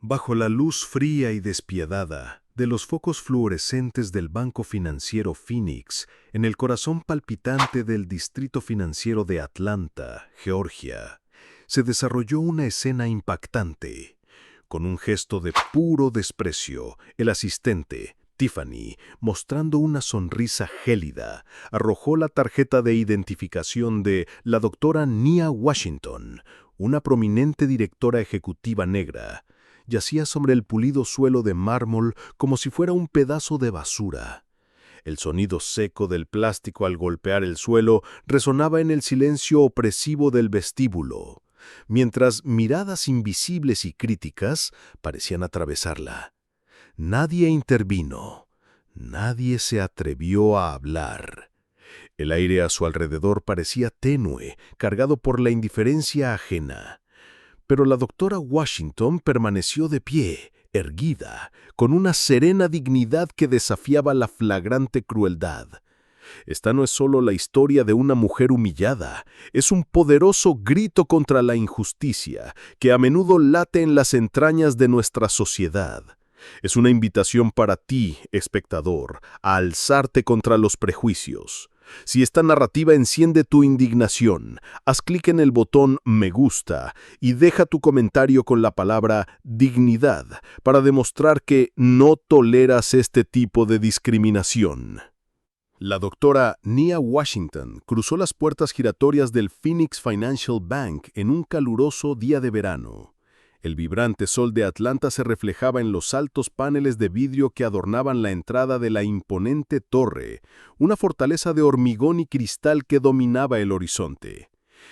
Bajo la luz fría y despiadada de los focos fluorescentes del Banco Financiero Phoenix, en el corazón palpitante del distrito financiero de Atlanta, Georgia, se desarrolló una escena impactante. Con un gesto de puro desprecio, el asistente, Tiffany, mostrando una sonrisa gélida, arrojó la tarjeta de identificación de la doctora Nia Washington, una prominente directora ejecutiva negra. Yacía sobre el pulido suelo de mármol como si fuera un pedazo de basura. El sonido seco del plástico al golpear el suelo resonaba en el silencio opresivo del vestíbulo, mientras miradas invisibles y críticas parecían atravesarla. Nadie intervino, nadie se atrevió a hablar. El aire a su alrededor parecía tenue, cargado por la indiferencia ajena. Pero la doctora Washington permaneció de pie, erguida, con una serena dignidad que desafiaba la flagrante crueldad. Esta no es solo la historia de una mujer humillada, es un poderoso grito contra la injusticia que a menudo late en las entrañas de nuestra sociedad. Es una invitación para ti, espectador, a alzarte contra los prejuicios. Si esta narrativa enciende tu indignación, haz clic en el botón Me gusta y deja tu comentario con la palabra dignidad para demostrar que no toleras este tipo de discriminación. La doctora Nia Washington cruzó las puertas giratorias del Phoenix Financial Bank en un caluroso día de verano. El vibrante sol de Atlanta se reflejaba en los altos paneles de vidrio que adornaban la entrada de la imponente torre, una fortaleza de hormigón y cristal que dominaba el horizonte.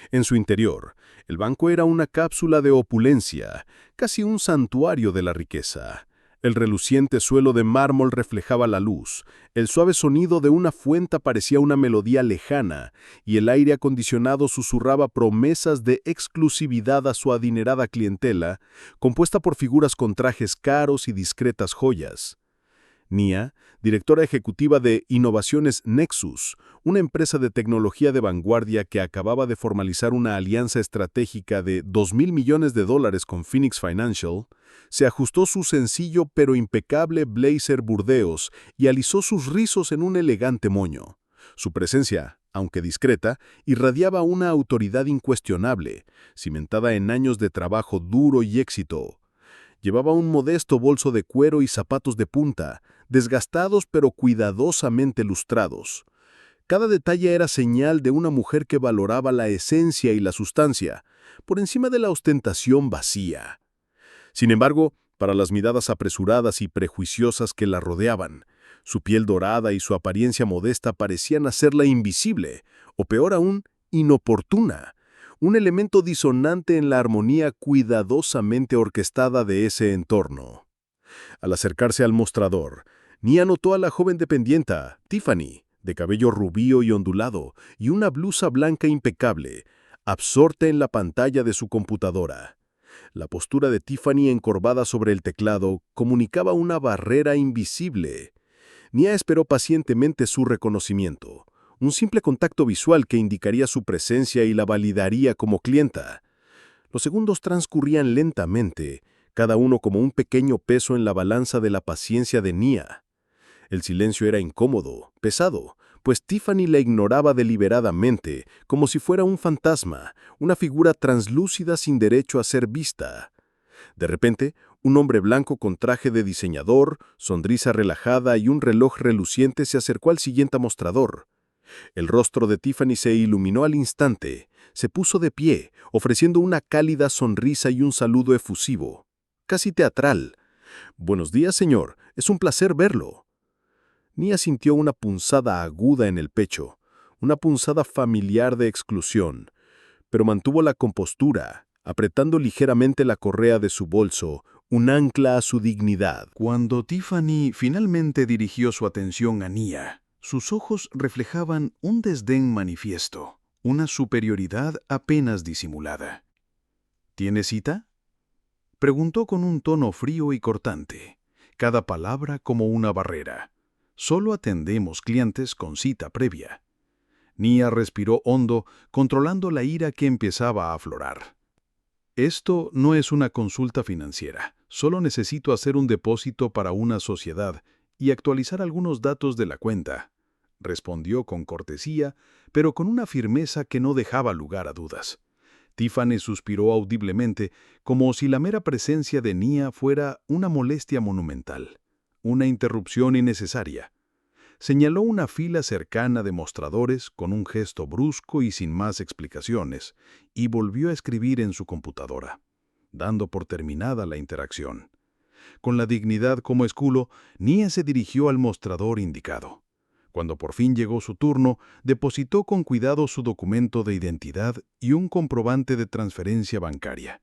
En su interior, el banco era una cápsula de opulencia, casi un santuario de la riqueza. El reluciente suelo de mármol reflejaba la luz, el suave sonido de una fuente parecía una melodía lejana, y el aire acondicionado susurraba promesas de exclusividad a su adinerada clientela, compuesta por figuras con trajes caros y discretas joyas. Nia, directora ejecutiva de Innovaciones Nexus, una empresa de tecnología de vanguardia que acababa de formalizar una alianza estratégica de $2.000 millones con Phoenix Financial, se ajustó su sencillo pero impecable blazer burdeos y alisó sus rizos en un elegante moño. Su presencia, aunque discreta, irradiaba una autoridad incuestionable, cimentada en años de trabajo duro y éxito. Llevaba un modesto bolso de cuero y zapatos de punta, desgastados pero cuidadosamente lustrados. Cada detalle era señal de una mujer que valoraba la esencia y la sustancia, por encima de la ostentación vacía. Sin embargo, para las miradas apresuradas y prejuiciosas que la rodeaban, su piel dorada y su apariencia modesta parecían hacerla invisible, o peor aún, inoportuna, un elemento disonante en la armonía cuidadosamente orquestada de ese entorno. Al acercarse al mostrador, Nia notó a la joven dependienta, Tiffany, de cabello rubio y ondulado, y una blusa blanca impecable, absorta en la pantalla de su computadora. La postura de Tiffany encorvada sobre el teclado comunicaba una barrera invisible. Nia esperó pacientemente su reconocimiento, un simple contacto visual que indicaría su presencia y la validaría como clienta. Los segundos transcurrían lentamente, cada uno como un pequeño peso en la balanza de la paciencia de Nia. El silencio era incómodo, pesado, pues Tiffany la ignoraba deliberadamente, como si fuera un fantasma, una figura translúcida sin derecho a ser vista. De repente, un hombre blanco con traje de diseñador, sonrisa relajada y un reloj reluciente se acercó al siguiente mostrador. El rostro de Tiffany se iluminó al instante. Se puso de pie, ofreciendo una cálida sonrisa y un saludo efusivo, casi teatral. «Buenos días, señor. Es un placer verlo». Nia sintió una punzada aguda en el pecho, una punzada familiar de exclusión, pero mantuvo la compostura, apretando ligeramente la correa de su bolso, un ancla a su dignidad. Cuando Tiffany finalmente dirigió su atención a Nia, sus ojos reflejaban un desdén manifiesto, una superioridad apenas disimulada. ¿Tiene cita?, preguntó con un tono frío y cortante, cada palabra como una barrera. Solo atendemos clientes con cita previa. Nia respiró hondo, controlando la ira que empezaba a aflorar. Esto no es una consulta financiera, Solo necesito hacer un depósito para una sociedad y actualizar algunos datos de la cuenta, respondió con cortesía, pero con una firmeza que no dejaba lugar a dudas. Tiffany suspiró audiblemente, como si la mera presencia de Nia fuera una molestia monumental, una interrupción innecesaria. Señaló una fila cercana de mostradores con un gesto brusco y sin más explicaciones, y volvió a escribir en su computadora, dando por terminada la interacción. Con la dignidad como escudo, Nia se dirigió al mostrador indicado. Cuando por fin llegó su turno, depositó con cuidado su documento de identidad y un comprobante de transferencia bancaria,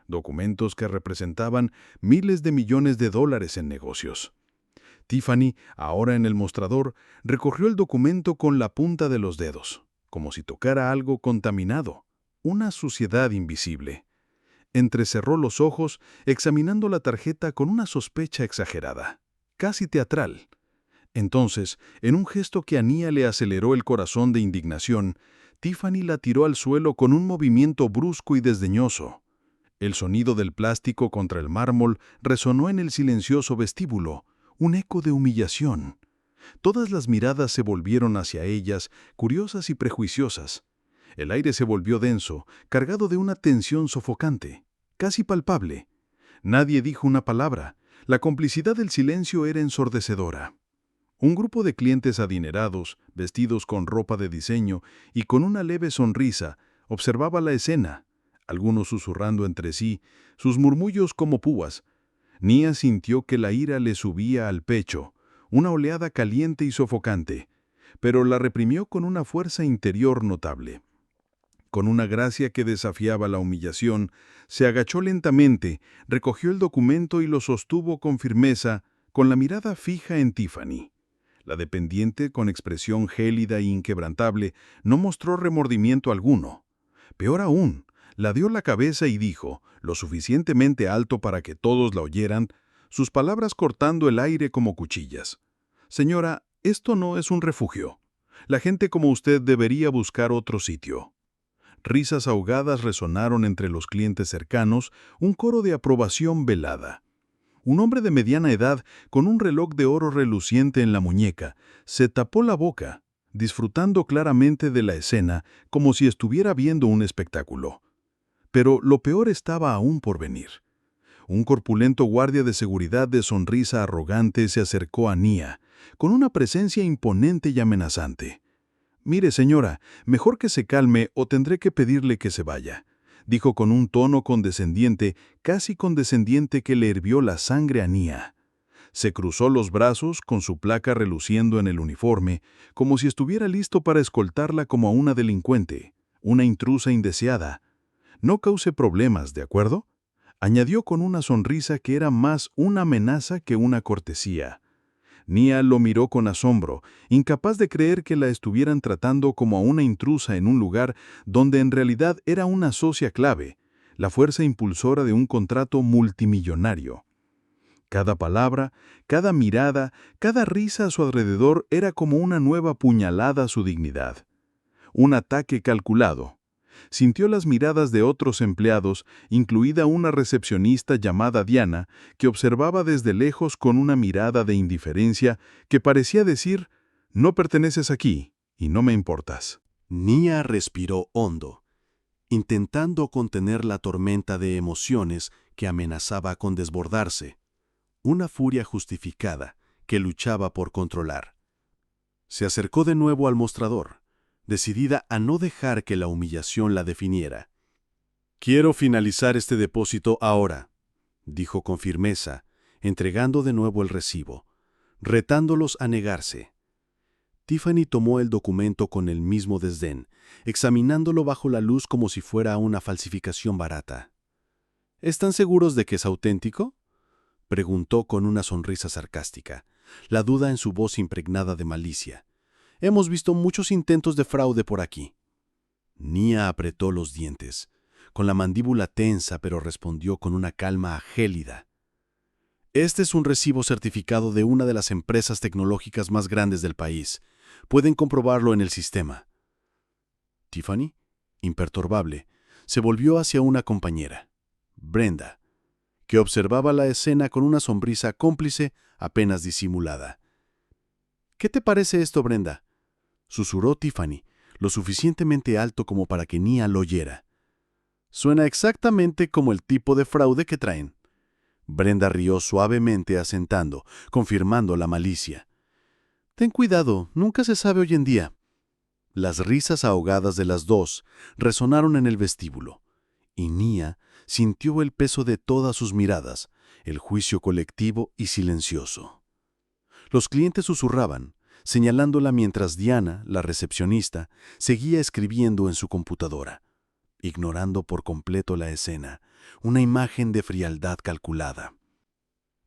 documentos que representaban miles de millones de dólares en negocios. Tiffany, ahora en el mostrador, recorrió el documento con la punta de los dedos, como si tocara algo contaminado, una suciedad invisible. Entrecerró los ojos, examinando la tarjeta con una sospecha exagerada, casi teatral. Entonces, en un gesto que a Nia le aceleró el corazón de indignación, Tiffany la tiró al suelo con un movimiento brusco y desdeñoso. El sonido del plástico contra el mármol resonó en el silencioso vestíbulo, un eco de humillación. Todas las miradas se volvieron hacia ellas, curiosas y prejuiciosas. El aire se volvió denso, cargado de una tensión sofocante, casi palpable. Nadie dijo una palabra. La complicidad del silencio era ensordecedora. Un grupo de clientes adinerados, vestidos con ropa de diseño y con una leve sonrisa, observaba la escena, algunos susurrando entre sí, sus murmullos como púas. Nia sintió que la ira le subía al pecho, una oleada caliente y sofocante, pero la reprimió con una fuerza interior notable. Con una gracia que desafiaba la humillación, se agachó lentamente, recogió el documento y lo sostuvo con firmeza, con la mirada fija en Tiffany. La dependiente, con expresión gélida e inquebrantable, no mostró remordimiento alguno. Peor aún, la dio la cabeza y dijo, lo suficientemente alto para que todos la oyeran, sus palabras cortando el aire como cuchillas. Señora, esto no es un refugio. La gente como usted debería buscar otro sitio. Risas ahogadas resonaron entre los clientes cercanos, un coro de aprobación velada. Un hombre de mediana edad, con un reloj de oro reluciente en la muñeca, se tapó la boca, disfrutando claramente de la escena como si estuviera viendo un espectáculo. Pero lo peor estaba aún por venir. Un corpulento guardia de seguridad de sonrisa arrogante se acercó a Nia, con una presencia imponente y amenazante. «Mire, señora, mejor que se calme o tendré que pedirle que se vaya», dijo con un tono condescendiente, casi condescendiente que le hirvió la sangre a Nia. Se cruzó los brazos, con su placa reluciendo en el uniforme, como si estuviera listo para escoltarla como a una delincuente, una intrusa indeseada. «No cause problemas, ¿de acuerdo?», añadió con una sonrisa que era más una amenaza que una cortesía. Nia lo miró con asombro, incapaz de creer que la estuvieran tratando como a una intrusa en un lugar donde en realidad era una socia clave, la fuerza impulsora de un contrato multimillonario. Cada palabra, cada mirada, cada risa a su alrededor era como una nueva puñalada a su dignidad. Un ataque calculado. Sintió las miradas de otros empleados, incluida una recepcionista llamada Diana, que observaba desde lejos con una mirada de indiferencia que parecía decir, «No perteneces aquí y no me importas». Nia respiró hondo, intentando contener la tormenta de emociones que amenazaba con desbordarse, una furia justificada que luchaba por controlar. Se acercó de nuevo al mostrador, decidida a no dejar que la humillación la definiera. «Quiero finalizar este depósito ahora», dijo con firmeza, entregando de nuevo el recibo, retándolos a negarse. Tiffany tomó el documento con el mismo desdén, examinándolo bajo la luz como si fuera una falsificación barata. «¿Están seguros de que es auténtico?», preguntó con una sonrisa sarcástica, la duda en su voz impregnada de malicia. «Hemos visto muchos intentos de fraude por aquí». Nia apretó los dientes, con la mandíbula tensa, pero respondió con una calma gélida. «Este es un recibo certificado de una de las empresas tecnológicas más grandes del país. Pueden comprobarlo en el sistema». Tiffany, imperturbable, se volvió hacia una compañera, Brenda, que observaba la escena con una sonrisa cómplice apenas disimulada. «¿Qué te parece esto, Brenda?», susurró Tiffany, lo suficientemente alto como para que Nia lo oyera. «Suena exactamente como el tipo de fraude que traen». Brenda rió suavemente asentando, confirmando la malicia. «Ten cuidado, nunca se sabe hoy en día». Las risas ahogadas de las dos resonaron en el vestíbulo, y Nia sintió el peso de todas sus miradas, el juicio colectivo y silencioso. Los clientes susurraban, señalándola mientras Diana, la recepcionista, seguía escribiendo en su computadora, ignorando por completo la escena, una imagen de frialdad calculada.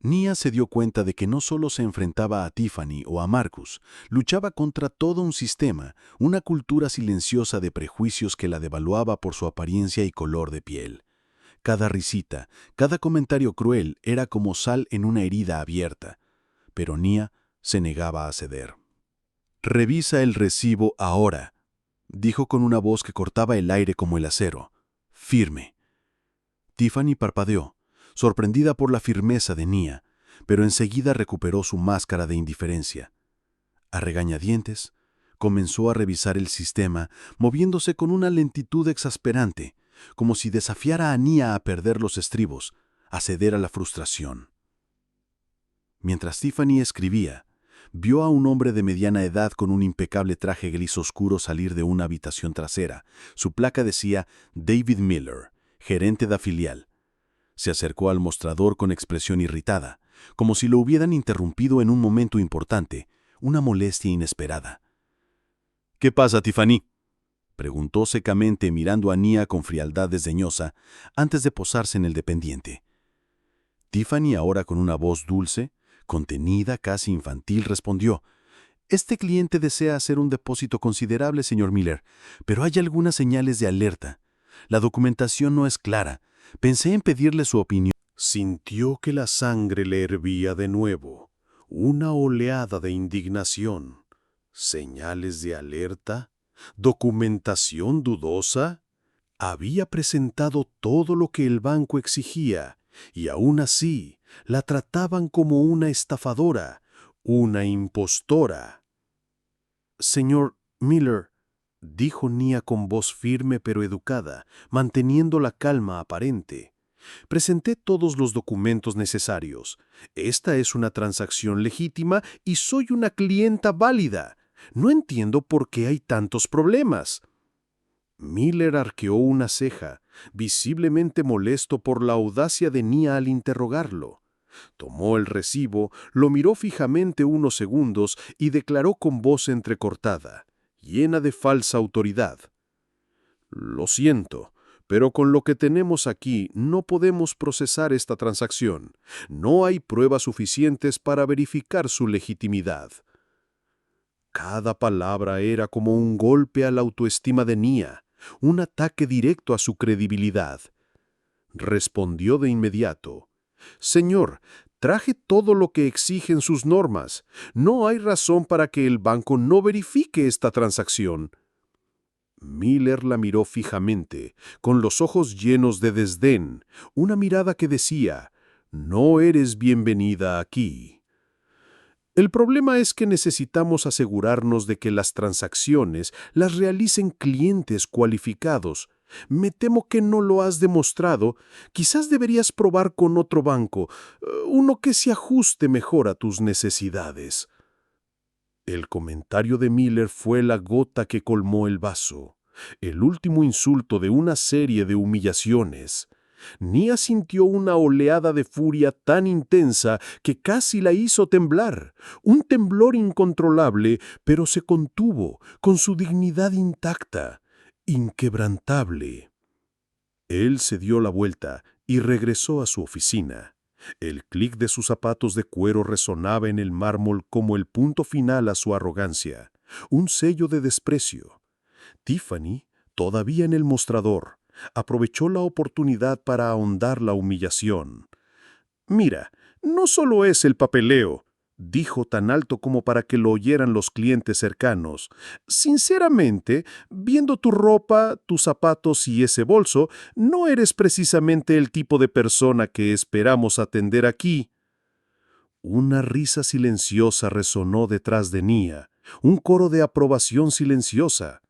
Nia se dio cuenta de que no solo se enfrentaba a Tiffany o a Marcus, luchaba contra todo un sistema, una cultura silenciosa de prejuicios que la devaluaba por su apariencia y color de piel. Cada risita, cada comentario cruel era como sal en una herida abierta, pero Nia se negaba a ceder. «Revisa el recibo ahora», dijo con una voz que cortaba el aire como el acero. «Firme». Tiffany parpadeó, sorprendida por la firmeza de Nia, pero enseguida recuperó su máscara de indiferencia. A regañadientes, comenzó a revisar el sistema, moviéndose con una lentitud exasperante, como si desafiara a Nia a perder los estribos, a ceder a la frustración. Mientras Tiffany escribía, vio a un hombre de mediana edad con un impecable traje gris oscuro salir de una habitación trasera. Su placa decía David Miller, gerente de filial. Se acercó al mostrador con expresión irritada, como si lo hubieran interrumpido en un momento importante, una molestia inesperada. «¿Qué pasa, Tiffany?», preguntó secamente mirando a Nia con frialdad desdeñosa antes de posarse en el dependiente. Tiffany, ahora con una voz dulce, contenida, casi infantil, respondió: «Este cliente desea hacer un depósito considerable, señor Miller, pero hay algunas señales de alerta. La documentación no es clara. Pensé en pedirle su opinión». Sintió que la sangre le hervía de nuevo, una oleada de indignación. ¿Señales de alerta? ¿Documentación dudosa? Había presentado todo lo que el banco exigía, y aún así la trataban como una estafadora, una impostora. «Señor Miller», dijo Nia con voz firme pero educada, manteniendo la calma aparente, «presenté todos los documentos necesarios. Esta es una transacción legítima y soy una clienta válida. No entiendo por qué hay tantos problemas». Miller arqueó una ceja, visiblemente molesto por la audacia de Nia al interrogarlo. Tomó el recibo, lo miró fijamente unos segundos y declaró con voz entrecortada, llena de falsa autoridad: «Lo siento, pero con lo que tenemos aquí no podemos procesar esta transacción. No hay pruebas suficientes para verificar su legitimidad». Cada palabra era como un golpe a la autoestima de Nia, un ataque directo a su credibilidad. Respondió de inmediato: «Señor, traje todo lo que exigen sus normas. No hay razón para que el banco no verifique esta transacción». Miller la miró fijamente, con los ojos llenos de desdén, una mirada que decía: «No eres bienvenida aquí». «El problema es que necesitamos asegurarnos de que las transacciones las realicen clientes cualificados. Me temo que no lo has demostrado. Quizás deberías probar con otro banco, uno que se ajuste mejor a tus necesidades». El comentario de Miller fue la gota que colmó el vaso, el último insulto de una serie de humillaciones. Nia sintió una oleada de furia tan intensa que casi la hizo temblar, un temblor incontrolable, pero se contuvo, con su dignidad intacta, inquebrantable. Él se dio la vuelta y regresó a su oficina. El clic de sus zapatos de cuero resonaba en el mármol como el punto final a su arrogancia, un sello de desprecio. Tiffany, todavía en el mostrador, aprovechó la oportunidad para ahondar la humillación. «Mira, no solo es el papeleo», dijo tan alto como para que lo oyeran los clientes cercanos. Sinceramente, viendo tu ropa, tus zapatos y ese bolso, no eres precisamente el tipo de persona que esperamos atender aquí. Una risa silenciosa resonó detrás de Nia, un coro de aprobación silenciosa.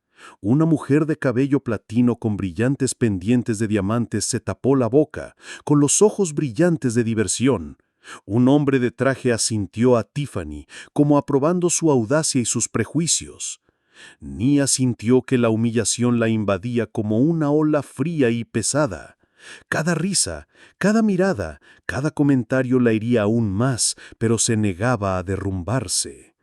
Una mujer de cabello platino con brillantes pendientes de diamantes se tapó la boca, con los ojos brillantes de diversión. Un hombre de traje asintió a Tiffany, como aprobando su audacia y sus prejuicios. Nia sintió que la humillación la invadía como una ola fría y pesada. Cada risa, cada mirada, cada comentario la hería aún más, pero se negaba a derrumbarse.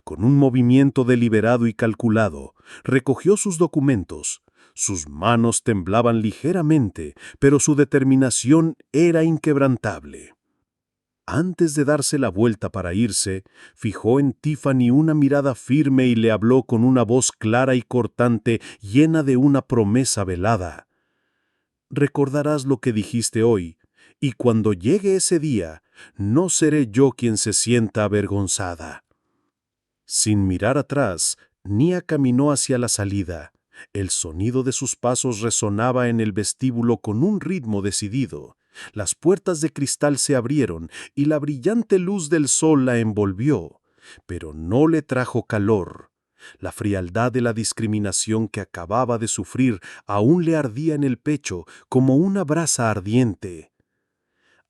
Con un movimiento deliberado y calculado, recogió sus documentos. Sus manos temblaban ligeramente, pero su determinación era inquebrantable. Antes de darse la vuelta para irse, fijó en Tiffany una mirada firme y le habló con una voz clara y cortante, llena de una promesa velada. Recordarás lo que dijiste hoy, y cuando llegue ese día, no seré yo quien se sienta avergonzada. Sin mirar atrás, Nia caminó hacia la salida. El sonido de sus pasos resonaba en el vestíbulo con un ritmo decidido. Las puertas de cristal se abrieron y la brillante luz del sol la envolvió, pero no le trajo calor. La frialdad de la discriminación que acababa de sufrir aún le ardía en el pecho como una brasa ardiente.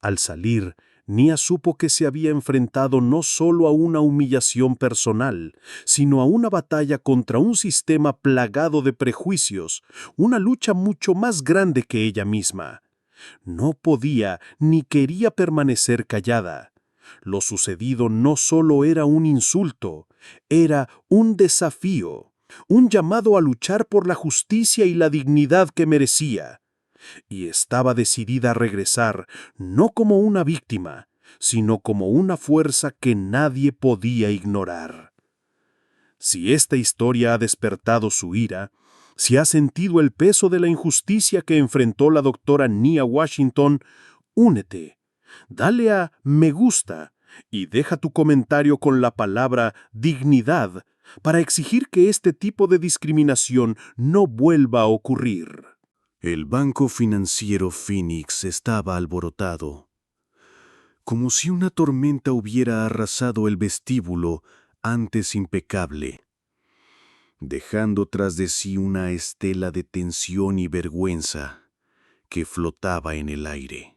Al salir, Nia supo que se había enfrentado no solo a una humillación personal, sino a una batalla contra un sistema plagado de prejuicios, una lucha mucho más grande que ella misma. No podía ni quería permanecer callada. Lo sucedido no solo era un insulto, era un desafío, un llamado a luchar por la justicia y la dignidad que merecía. Y estaba decidida a regresar, no como una víctima, sino como una fuerza que nadie podía ignorar. Si esta historia ha despertado su ira, si ha sentido el peso de la injusticia que enfrentó la doctora Nia Washington, únete, dale a me gusta y deja tu comentario con la palabra dignidad para exigir que este tipo de discriminación no vuelva a ocurrir. El banco financiero Phoenix estaba alborotado, como si una tormenta hubiera arrasado el vestíbulo antes impecable, dejando tras de sí una estela de tensión y vergüenza que flotaba en el aire.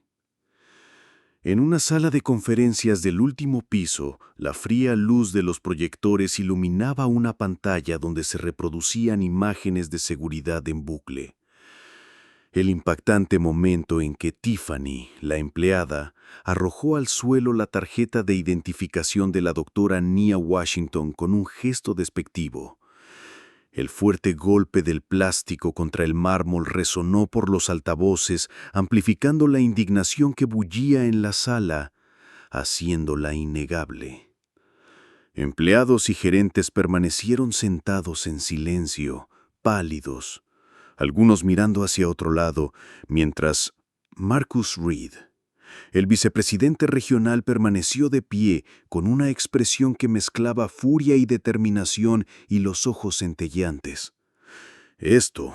En una sala de conferencias del último piso, la fría luz de los proyectores iluminaba una pantalla donde se reproducían imágenes de seguridad en bucle. El impactante momento en que Tiffany, la empleada, arrojó al suelo la tarjeta de identificación de la doctora Nia Washington con un gesto despectivo. El fuerte golpe del plástico contra el mármol resonó por los altavoces, amplificando la indignación que bullía en la sala, haciéndola innegable. Empleados y gerentes permanecieron sentados en silencio, pálidos, algunos mirando hacia otro lado, mientras Marcus Reed, el vicepresidente regional, permaneció de pie con una expresión que mezclaba furia y determinación y los ojos centelleantes. «Esto»,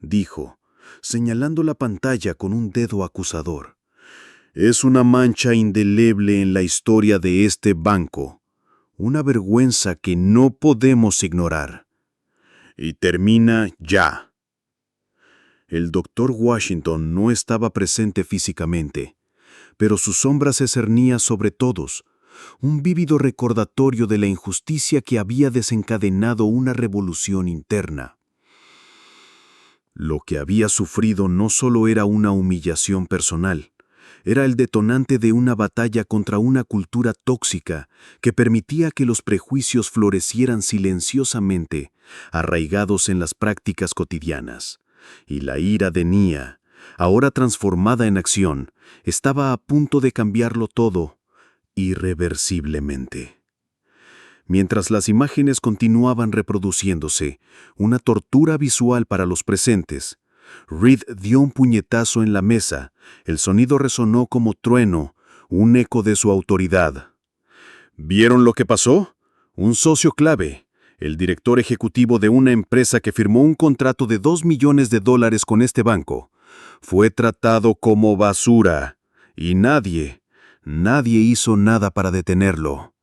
dijo, señalando la pantalla con un dedo acusador, «es una mancha indeleble en la historia de este banco, una vergüenza que no podemos ignorar. Y termina ya». El doctor Washington no estaba presente físicamente, pero su sombra se cernía sobre todos, un vívido recordatorio de la injusticia que había desencadenado una revolución interna. Lo que había sufrido no solo era una humillación personal, era el detonante de una batalla contra una cultura tóxica que permitía que los prejuicios florecieran silenciosamente, arraigados en las prácticas cotidianas. Y la ira de Nia, ahora transformada en acción, estaba a punto de cambiarlo todo, irreversiblemente. Mientras las imágenes continuaban reproduciéndose, una tortura visual para los presentes, Reed dio un puñetazo en la mesa. El sonido resonó como trueno, un eco de su autoridad. ¿Vieron lo que pasó? Un socio clave, el director ejecutivo de una empresa que firmó un contrato de $2 millones con este banco, fue tratado como basura y nadie hizo nada para detenerlo.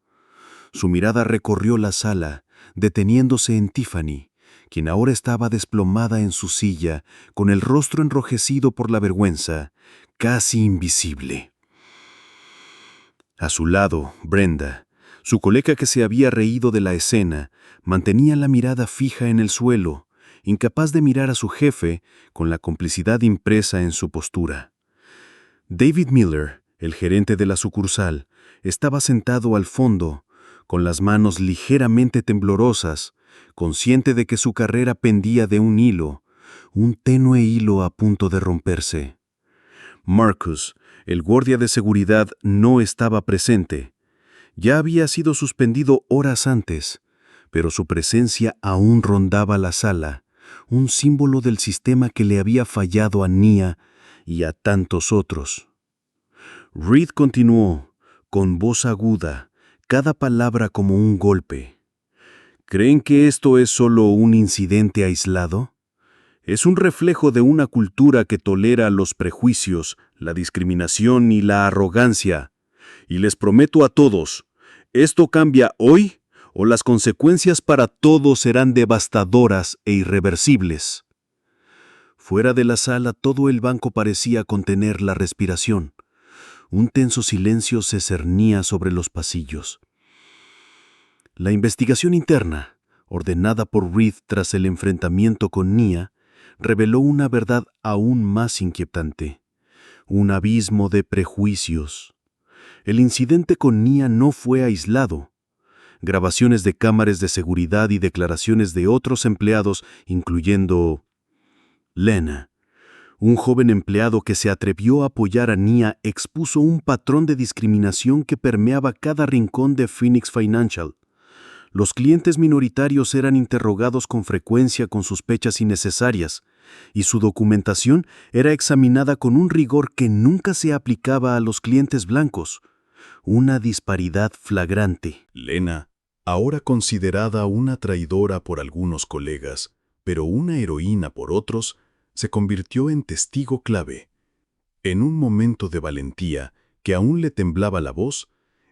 Su mirada recorrió la sala, deteniéndose en Tiffany, quien ahora estaba desplomada en su silla, con el rostro enrojecido por la vergüenza, casi invisible. A su lado, Brenda, su colega que se había reído de la escena, mantenía la mirada fija en el suelo, incapaz de mirar a su jefe con la complicidad impresa en su postura. David Miller, el gerente de la sucursal, estaba sentado al fondo, con las manos ligeramente temblorosas, consciente de que su carrera pendía de un hilo, un tenue hilo a punto de romperse. Marcus, el guardia de seguridad, no estaba presente. Ya había sido suspendido horas antes, pero su presencia aún rondaba la sala, un símbolo del sistema que le había fallado a Nia y a tantos otros. Reed continuó, con voz aguda, cada palabra como un golpe. ¿Creen que esto es solo un incidente aislado? Es un reflejo de una cultura que tolera los prejuicios, la discriminación y la arrogancia. Y les prometo a todos, esto cambia hoy o las consecuencias para todos serán devastadoras e irreversibles. Fuera de la sala todo el banco parecía contener la respiración. Un tenso silencio se cernía sobre los pasillos. La investigación interna, ordenada por Reed tras el enfrentamiento con Nia, reveló una verdad aún más inquietante. Un abismo de prejuicios. El incidente con Nia no fue aislado. Grabaciones de cámaras de seguridad y declaraciones de otros empleados, incluyendo Lena, un joven empleado que se atrevió a apoyar a Nia, expuso un patrón de discriminación que permeaba cada rincón de Phoenix Financial. Los clientes minoritarios eran interrogados con frecuencia con sospechas innecesarias, y su documentación era examinada con un rigor que nunca se aplicaba a los clientes blancos. Una disparidad flagrante. Lena, ahora considerada una traidora por algunos colegas, pero una heroína por otros, se convirtió en testigo clave. En un momento de valentía, que aún le temblaba la voz,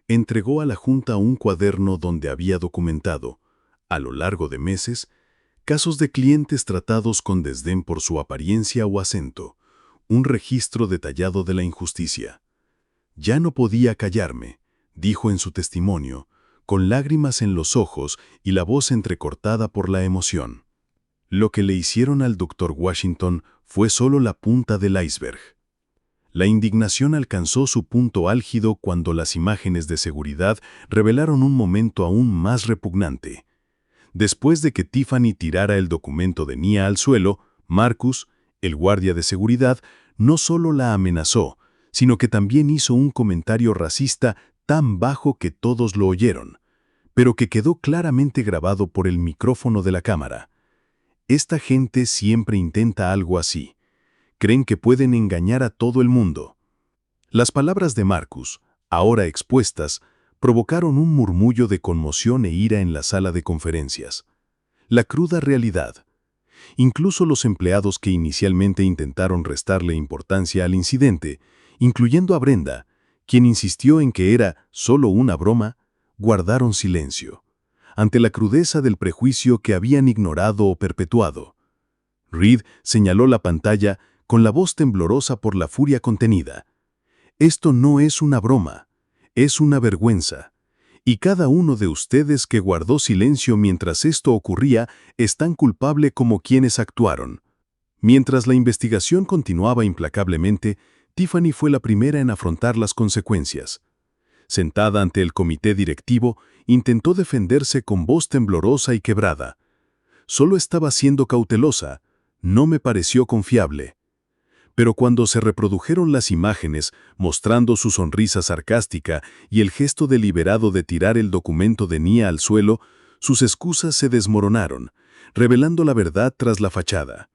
entregó a la Junta un cuaderno donde había documentado, a lo largo de meses, casos de clientes tratados con desdén por su apariencia o acento, un registro detallado de la injusticia. Ya no podía callarme, dijo en su testimonio, con lágrimas en los ojos y la voz entrecortada por la emoción. Lo que le hicieron al Dr. Washington fue solo la punta del iceberg. La indignación alcanzó su punto álgido cuando las imágenes de seguridad revelaron un momento aún más repugnante. Después de que Tiffany tirara el documento de Nia al suelo, Marcus, el guardia de seguridad, no solo la amenazó, sino que también hizo un comentario racista tan bajo que todos lo oyeron, pero que quedó claramente grabado por el micrófono de la cámara. Esta gente siempre intenta algo así. Creen que pueden engañar a todo el mundo. Las palabras de Marcus, ahora expuestas, provocaron un murmullo de conmoción e ira en la sala de conferencias. La cruda realidad. Incluso los empleados que inicialmente intentaron restarle importancia al incidente, incluyendo a Brenda, quien insistió en que era solo una broma, guardaron silencio ante la crudeza del prejuicio que habían ignorado o perpetuado. Reed señaló la pantalla con la voz temblorosa por la furia contenida. Esto no es una broma, es una vergüenza. Y cada uno de ustedes que guardó silencio mientras esto ocurría es tan culpable como quienes actuaron. Mientras la investigación continuaba implacablemente, Tiffany fue la primera en afrontar las consecuencias. Sentada ante el comité directivo, intentó defenderse con voz temblorosa y quebrada. Solo estaba siendo cautelosa, no me pareció confiable. Pero cuando se reprodujeron las imágenes, mostrando su sonrisa sarcástica y el gesto deliberado de tirar el documento de Nia al suelo, sus excusas se desmoronaron, revelando la verdad tras la fachada.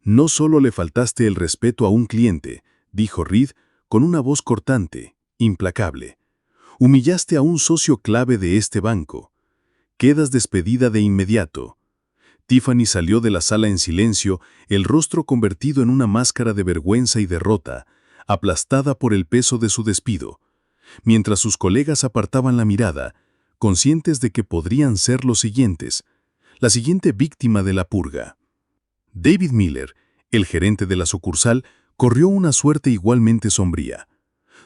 No solo le faltaste el respeto a un cliente, dijo Reed con una voz cortante, implacable. Humillaste a un socio clave de este banco. Quedas despedida de inmediato. Tiffany salió de la sala en silencio, el rostro convertido en una máscara de vergüenza y derrota, aplastada por el peso de su despido, mientras sus colegas apartaban la mirada, conscientes de que podrían ser la siguiente víctima de la purga. David Miller, el gerente de la sucursal, corrió una suerte igualmente sombría.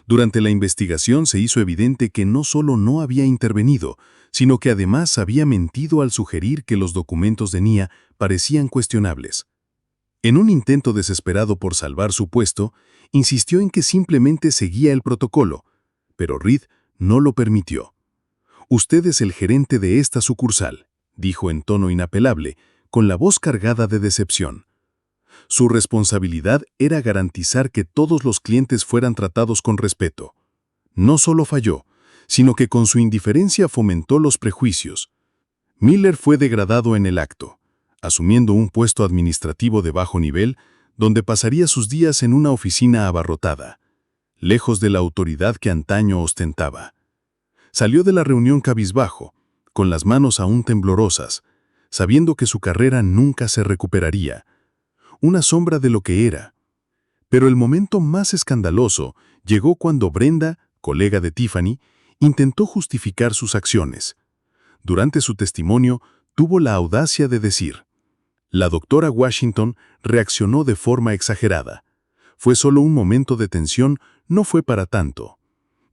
Durante la investigación se hizo evidente que no solo no había intervenido, sino que además había mentido al sugerir que los documentos de Nia parecían cuestionables. En un intento desesperado por salvar su puesto, insistió en que simplemente seguía el protocolo, pero Reed no lo permitió. «Usted es el gerente de esta sucursal», dijo en tono inapelable, con la voz cargada de decepción. Su responsabilidad era garantizar que todos los clientes fueran tratados con respeto. No solo falló, sino que con su indiferencia fomentó los prejuicios. Miller fue degradado en el acto, asumiendo un puesto administrativo de bajo nivel, donde pasaría sus días en una oficina abarrotada, lejos de la autoridad que antaño ostentaba. Salió de la reunión cabizbajo, con las manos aún temblorosas, sabiendo que su carrera nunca se recuperaría, una sombra de lo que era. Pero el momento más escandaloso llegó cuando Brenda, colega de Tiffany, intentó justificar sus acciones. Durante su testimonio, tuvo la audacia de decir: «La doctora Washington reaccionó de forma exagerada. Fue solo un momento de tensión, no fue para tanto.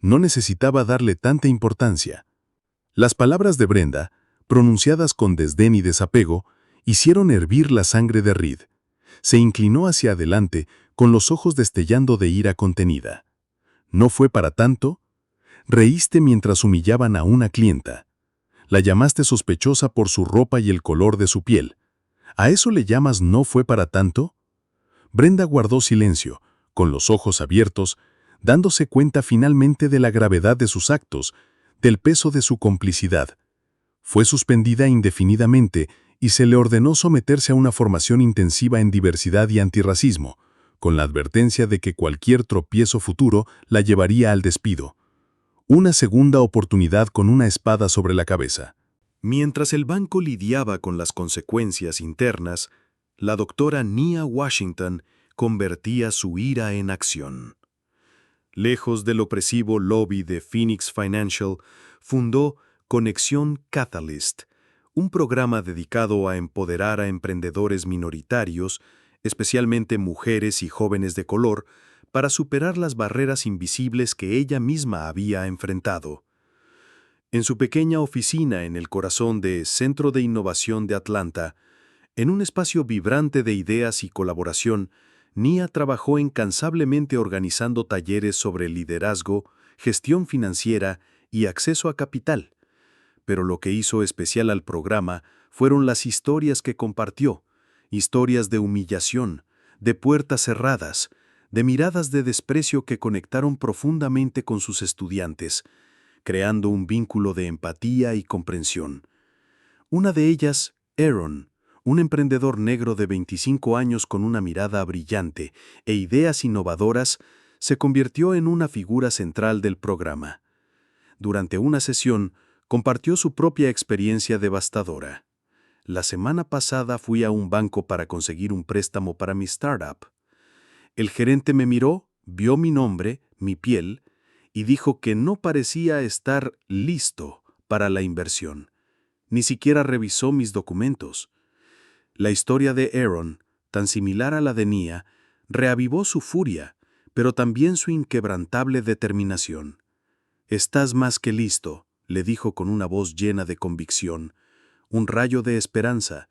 No necesitaba darle tanta importancia». Las palabras de Brenda, pronunciadas con desdén y desapego, hicieron hervir la sangre de Reed. Se inclinó hacia adelante, con los ojos destellando de ira contenida. «¿No fue para tanto? Reíste mientras humillaban a una clienta. La llamaste sospechosa por su ropa y el color de su piel. ¿A eso le llamas no fue para tanto?» Brenda guardó silencio, con los ojos abiertos, dándose cuenta finalmente de la gravedad de sus actos, del peso de su complicidad. Fue suspendida indefinidamente y se le ordenó someterse a una formación intensiva en diversidad y antirracismo, con la advertencia de que cualquier tropiezo futuro la llevaría al despido. Una segunda oportunidad con una espada sobre la cabeza. Mientras el banco lidiaba con las consecuencias internas, la doctora Nia Washington convertía su ira en acción. Lejos del opresivo lobby de Phoenix Financial, fundó Conexión Catalyst, un programa dedicado a empoderar a emprendedores minoritarios, especialmente mujeres y jóvenes de color, para superar las barreras invisibles que ella misma había enfrentado. En su pequeña oficina en el corazón de Centro de Innovación de Atlanta, en un espacio vibrante de ideas y colaboración, Nia trabajó incansablemente organizando talleres sobre liderazgo, gestión financiera y acceso a capital. Pero lo que hizo especial al programa fueron las historias que compartió, historias de humillación, de puertas cerradas, de miradas de desprecio que conectaron profundamente con sus estudiantes, creando un vínculo de empatía y comprensión. Una de ellas, Aaron, un emprendedor negro de 25 años con una mirada brillante e ideas innovadoras, se convirtió en una figura central del programa. Durante una sesión, compartió su propia experiencia devastadora. «La semana pasada fui a un banco para conseguir un préstamo para mi startup. El gerente me miró, vio mi nombre, mi piel, y dijo que no parecía estar listo para la inversión. Ni siquiera revisó mis documentos». La historia de Aaron, tan similar a la de Nia, reavivó su furia, pero también su inquebrantable determinación. «Estás más que listo», le dijo con una voz llena de convicción, un rayo de esperanza,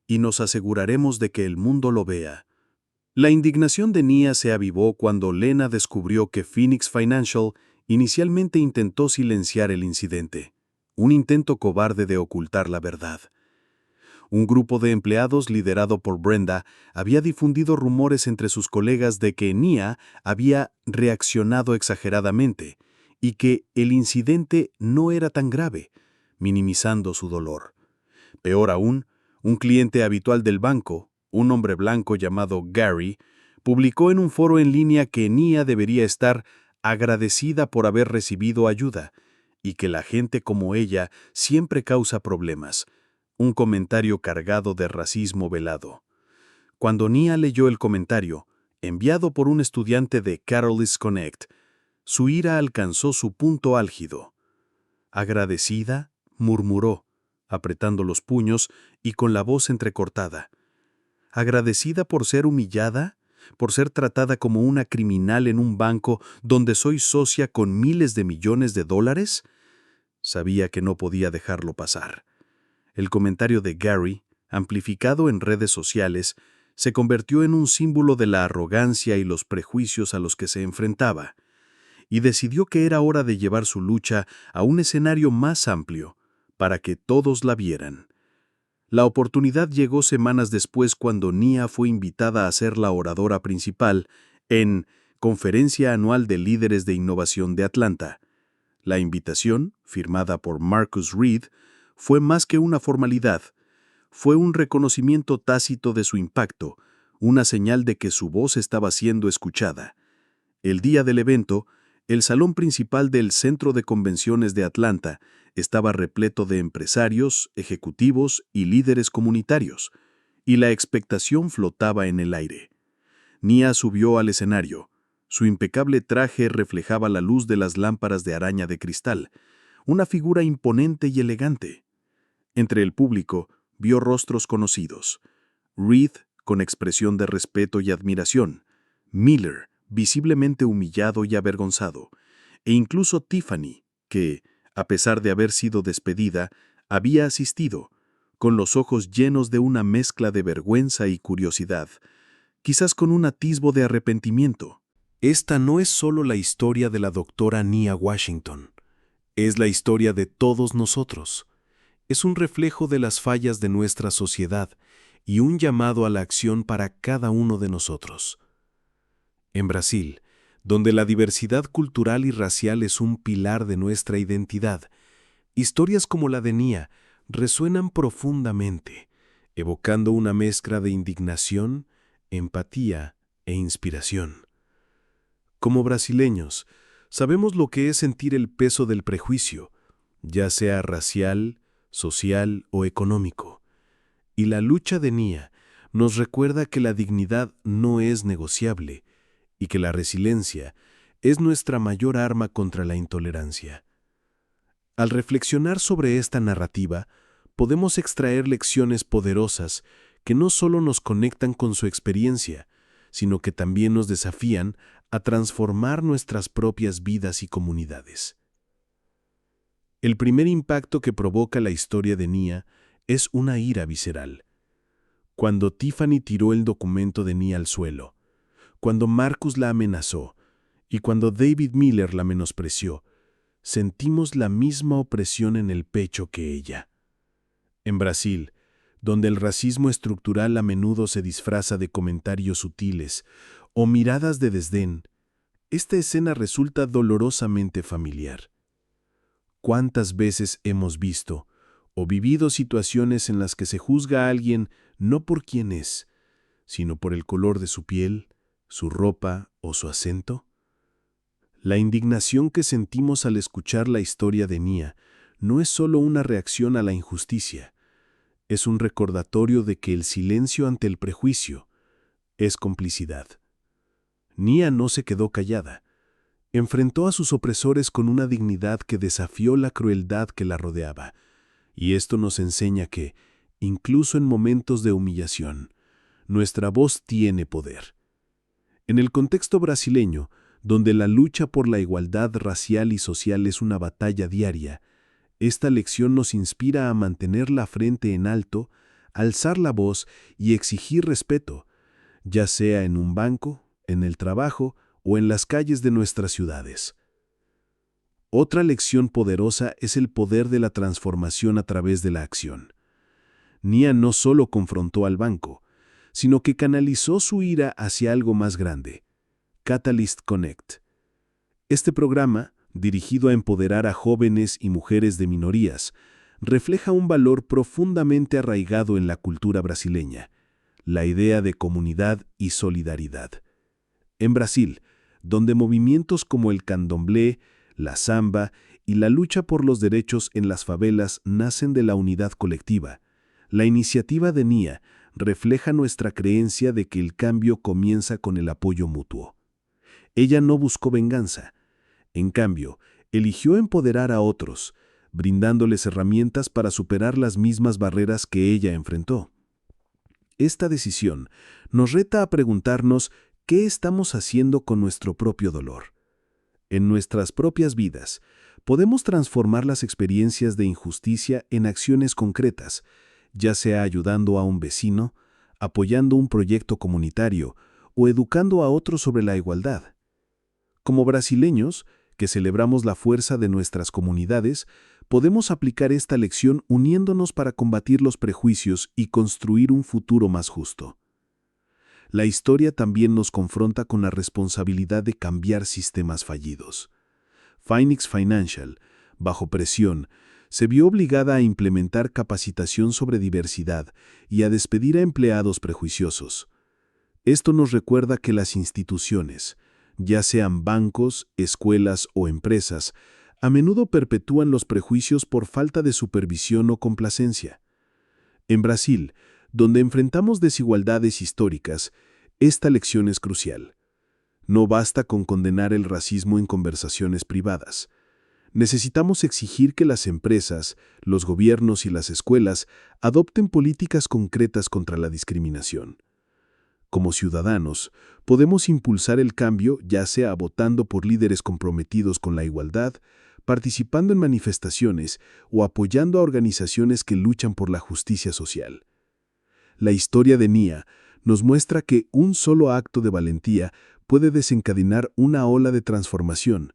«y nos aseguraremos de que el mundo lo vea». La indignación de Nia se avivó cuando Lena descubrió que Phoenix Financial inicialmente intentó silenciar el incidente, un intento cobarde de ocultar la verdad. Un grupo de empleados liderado por Brenda había difundido rumores entre sus colegas de que Nia había reaccionado exageradamente y que el incidente no era tan grave, minimizando su dolor. Peor aún, un cliente habitual del banco, un hombre blanco llamado Gary, publicó en un foro en línea que Nia debería estar agradecida por haber recibido ayuda, y que la gente como ella siempre causa problemas. Un comentario cargado de racismo velado. Cuando Nia leyó el comentario, enviado por un estudiante de Catalyst Connect, su ira alcanzó su punto álgido. Agradecida, murmuró, apretando los puños y con la voz entrecortada. ¿Agradecida por ser humillada? ¿Por ser tratada como una criminal en un banco donde soy socia con miles de millones de dólares? Sabía que no podía dejarlo pasar. El comentario de Gary, amplificado en redes sociales, se convirtió en un símbolo de la arrogancia y los prejuicios a los que se enfrentaba, y decidió que era hora de llevar su lucha a un escenario más amplio, para que todos la vieran. La oportunidad llegó semanas después cuando Nia fue invitada a ser la oradora principal en Conferencia Anual de Líderes de Innovación de Atlanta. La invitación, firmada por Marcus Reed, fue más que una formalidad. Fue un reconocimiento tácito de su impacto, una señal de que su voz estaba siendo escuchada. El día del evento, el salón principal del Centro de Convenciones de Atlanta estaba repleto de empresarios, ejecutivos y líderes comunitarios, y la expectación flotaba en el aire. Nia subió al escenario. Su impecable traje reflejaba la luz de las lámparas de araña de cristal, una figura imponente y elegante. Entre el público vio rostros conocidos. Reed, con expresión de respeto y admiración. Miller, visiblemente humillado y avergonzado. E incluso Tiffany, que, a pesar de haber sido despedida, había asistido, con los ojos llenos de una mezcla de vergüenza y curiosidad, quizás con un atisbo de arrepentimiento. Esta no es solo la historia de la doctora Nia Washington. Es la historia de todos nosotros. Es un reflejo de las fallas de nuestra sociedad y un llamado a la acción para cada uno de nosotros. En Brasil, donde la diversidad cultural y racial es un pilar de nuestra identidad, historias como la de Nia resuenan profundamente, evocando una mezcla de indignación, empatía e inspiración. Como brasileños, sabemos lo que es sentir el peso del prejuicio, ya sea racial, social o económico. Y la lucha de Nia nos recuerda que la dignidad no es negociable y que la resiliencia es nuestra mayor arma contra la intolerancia. Al reflexionar sobre esta narrativa, podemos extraer lecciones poderosas que no solo nos conectan con su experiencia, sino que también nos desafían a transformar nuestras propias vidas y comunidades. El primer impacto que provoca la historia de Nia es una ira visceral. Cuando Tiffany tiró el documento de Nia al suelo, cuando Marcus la amenazó y cuando David Miller la menospreció, sentimos la misma opresión en el pecho que ella. En Brasil, donde el racismo estructural a menudo se disfraza de comentarios sutiles o miradas de desdén, esta escena resulta dolorosamente familiar. ¿Cuántas veces hemos visto o vivido situaciones en las que se juzga a alguien no por quién es, sino por el color de su piel, su ropa o su acento? La indignación que sentimos al escuchar la historia de Nia no es solo una reacción a la injusticia, es un recordatorio de que el silencio ante el prejuicio es complicidad. Nia no se quedó callada. Enfrentó a sus opresores con una dignidad que desafió la crueldad que la rodeaba. Y esto nos enseña que, incluso en momentos de humillación, nuestra voz tiene poder. En el contexto brasileño, donde la lucha por la igualdad racial y social es una batalla diaria, esta lección nos inspira a mantener la frente en alto, alzar la voz y exigir respeto, ya sea en un banco, en el trabajo o en las calles de nuestras ciudades. Otra lección poderosa es el poder de la transformación a través de la acción. Nia no solo confrontó al banco, sino que canalizó su ira hacia algo más grande, Catalyst Connect. Este programa, dirigido a empoderar a jóvenes y mujeres de minorías, refleja un valor profundamente arraigado en la cultura brasileña, la idea de comunidad y solidaridad. En Brasil, donde movimientos como el candomblé, la samba y la lucha por los derechos en las favelas nacen de la unidad colectiva. La iniciativa de Nia refleja nuestra creencia de que el cambio comienza con el apoyo mutuo. Ella no buscó venganza. En cambio, eligió empoderar a otros, brindándoles herramientas para superar las mismas barreras que ella enfrentó. Esta decisión nos reta a preguntarnos qué estamos haciendo con nuestro propio dolor. En nuestras propias vidas, podemos transformar las experiencias de injusticia en acciones concretas, ya sea ayudando a un vecino, apoyando un proyecto comunitario o educando a otros sobre la igualdad. Como brasileños, que celebramos la fuerza de nuestras comunidades, podemos aplicar esta lección uniéndonos para combatir los prejuicios y construir un futuro más justo. La historia también nos confronta con la responsabilidad de cambiar sistemas fallidos. Phoenix Financial, bajo presión, se vio obligada a implementar capacitación sobre diversidad y a despedir a empleados prejuiciosos. Esto nos recuerda que las instituciones, ya sean bancos, escuelas o empresas, a menudo perpetúan los prejuicios por falta de supervisión o complacencia. En Brasil, donde enfrentamos desigualdades históricas, esta lección es crucial. No basta con condenar el racismo en conversaciones privadas. Necesitamos exigir que las empresas, los gobiernos y las escuelas adopten políticas concretas contra la discriminación. Como ciudadanos, podemos impulsar el cambio ya sea votando por líderes comprometidos con la igualdad, participando en manifestaciones o apoyando a organizaciones que luchan por la justicia social. La historia de Nia nos muestra que un solo acto de valentía puede desencadenar una ola de transformación,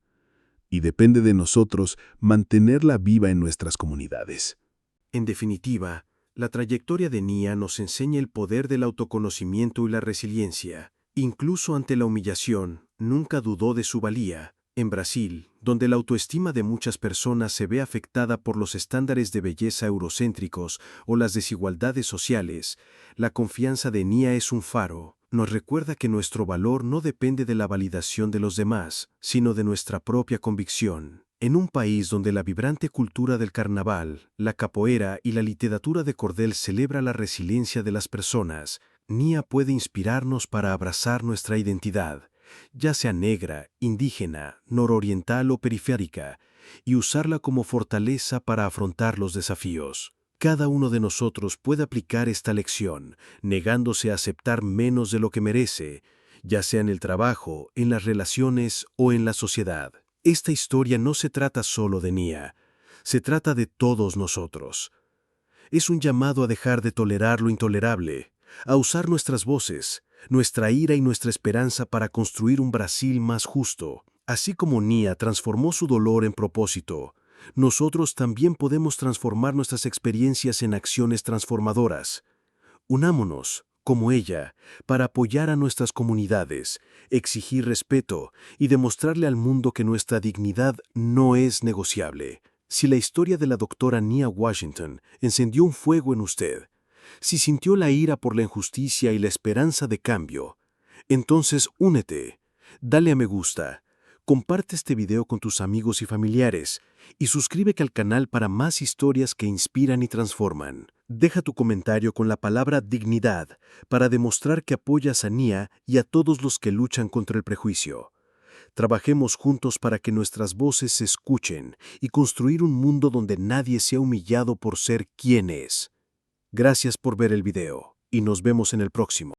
y depende de nosotros mantenerla viva en nuestras comunidades. En definitiva, la trayectoria de Nia nos enseña el poder del autoconocimiento y la resiliencia. Incluso ante la humillación, nunca dudó de su valía. En Brasil, donde la autoestima de muchas personas se ve afectada por los estándares de belleza eurocéntricos o las desigualdades sociales, la confianza de Nia es un faro. Nos recuerda que nuestro valor no depende de la validación de los demás, sino de nuestra propia convicción. En un país donde la vibrante cultura del carnaval, la capoeira y la literatura de cordel celebra la resiliencia de las personas, Nia puede inspirarnos para abrazar nuestra identidad, ya sea negra, indígena, nororiental o periférica, y usarla como fortaleza para afrontar los desafíos. Cada uno de nosotros puede aplicar esta lección, negándose a aceptar menos de lo que merece, ya sea en el trabajo, en las relaciones o en la sociedad. Esta historia no se trata solo de Nia, se trata de todos nosotros. Es un llamado a dejar de tolerar lo intolerable, a usar nuestras voces, nuestra ira y nuestra esperanza para construir un Brasil más justo. Así como Nia transformó su dolor en propósito, nosotros también podemos transformar nuestras experiencias en acciones transformadoras. Unámonos, como ella, para apoyar a nuestras comunidades, exigir respeto y demostrarle al mundo que nuestra dignidad no es negociable. Si la historia de la doctora Nia Washington encendió un fuego en usted, si sintió la ira por la injusticia y la esperanza de cambio, entonces únete, dale a me gusta, comparte este video con tus amigos y familiares y suscríbete al canal para más historias que inspiran y transforman. Deja tu comentario con la palabra dignidad para demostrar que apoyas a Nia y a todos los que luchan contra el prejuicio. Trabajemos juntos para que nuestras voces se escuchen y construir un mundo donde nadie sea humillado por ser quien es. Gracias por ver el video y nos vemos en el próximo.